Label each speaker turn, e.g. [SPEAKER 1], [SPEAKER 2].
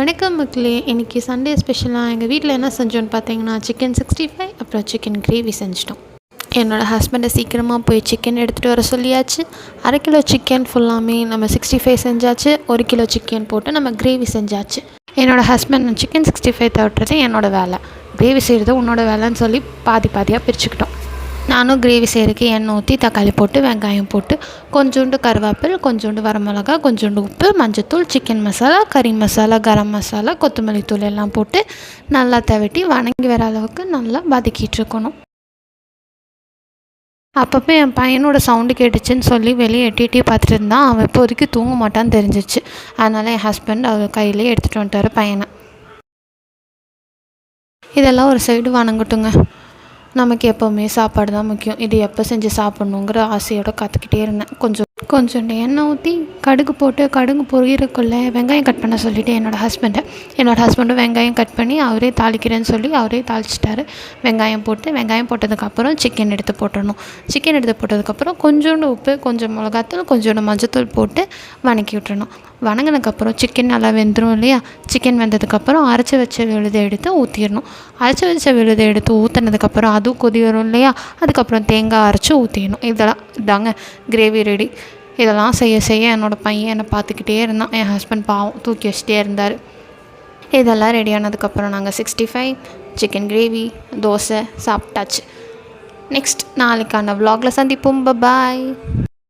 [SPEAKER 1] வணக்கம் மக்களே. இன்றைக்கி சண்டே ஸ்பெஷலாக எங்கள் வீட்டில் என்ன செஞ்சோன்னு பார்த்தீங்கன்னா சிக்கன் 65 அப்புறம் சிக்கன் கிரேவி செஞ்சிட்டோம். என்னோடய ஹஸ்பண்டை சீக்கிரமாக போய் சிக்கன் எடுத்துகிட்டு வர சொல்லியாச்சு. 1/2 கிலோ சிக்கன் ஃபுல்லாமே நம்ம 65 செஞ்சாச்சு. 1 கிலோ சிக்கன் போட்டு நம்ம கிரேவி செஞ்சாச்சு. என்னோடய ஹஸ்பண்ட் சிக்கன் 65 தவிர்றது என்னோடய வேலை, கிரேவி செய்கிறது உன்னோட வேலைன்னு சொல்லி பாதியாக பிரிச்சுக்கிட்டோம். நானும் கிரேவி செய்கிறதுக்கு எண்ணெய் ஊற்றி தக்காளி போட்டு வெங்காயம் போட்டு கொஞ்சோண்டு கருவேப்பில், கொஞ்சோண்டு வரமிளகா, கொஞ்சோண்டு உப்பு, மஞ்சத்தூள், சிக்கன் மசாலா, கறி மசாலா, கரம் மசாலா, கொத்தமல்லி தூள் எல்லாம் போட்டு நல்லா தவட்டி வணங்கி வர அளவுக்கு நல்லா வதக்கிட்டு இருக்கணும். அப்பப்போ என் பையனோட சவுண்டு கேட்டுச்சுன்னு சொல்லி வெளியே எட்டி பார்த்துட்டு இருந்தான். அவன் இப்போதைக்கு தூங்க மாட்டான்னு தெரிஞ்சிச்சு. அதனால் என் ஹஸ்பண்ட் அவர் கையிலே எடுத்துகிட்டு வந்துட்டார் பையனை. இதெல்லாம் ஒரு சைடு வணங்கட்டுங்க. நமக்கு எப்போவுமே சாப்பாடு தான் முக்கியம். இது எப்போ செஞ்சு சாப்பிட்ணுங்கிற ஆசையோடு காத்துக்கிட்டே இருந்தேன். கொஞ்சோண்டு எண்ணெய் ஊற்றி கடுகு போட்டு கடுகு பொரியறக்குள்ளே வெங்காயம் கட் பண்ண சொல்லிவிட்டு என்னோடய ஹஸ்பண்டும் வெங்காயம் கட் பண்ணி அவரே தாளிக்கிறேன்னு சொல்லி அவரே தாளிச்சிட்டாரு. வெங்காயம் போட்டதுக்கப்புறம் சிக்கன் எடுத்து போட்டுடணும். சிக்கன் எடுத்து போட்டதுக்கப்புறம் கொஞ்சோண்டு உப்பு, கொஞ்சம் மிளகாத்தூள், கொஞ்சோண்டு மஞ்சத்தூள் போட்டு வணக்கி விட்டுறணும். வணங்கினதுக்கப்புறம் சிக்கன் நல்லா வெந்துடும் இல்லையா? சிக்கன் வெந்ததுக்கப்புறம் அரைச்சி வச்ச விழுதை எடுத்து ஊற்றிடணும். அரைச்சி வச்ச விழுதை எடுத்து ஊற்றினதுக்கப்புறம் அதுவும் கொதி வரும் இல்லையா? அதுக்கப்புறம் தேங்காய் அரைச்சி ஊற்றிடணும். இதாங்க கிரேவி ரெடி. இதெல்லாம் செய்ய என்னோடய பையன் என்னை பார்த்துக்கிட்டே இருந்தான். என் ஹஸ்பண்ட் பாவம் தூக்கி வச்சிட்டே இருந்தார். இதெல்லாம் ரெடி ஆனதுக்கப்புறம் நாங்கள் 65 சிக்கன் கிரேவி தோசை சாப்பிட்டாச்சு. நெக்ஸ்ட் நாளைக்கான வ்ளாகில் சந்திப்போம். பாய்.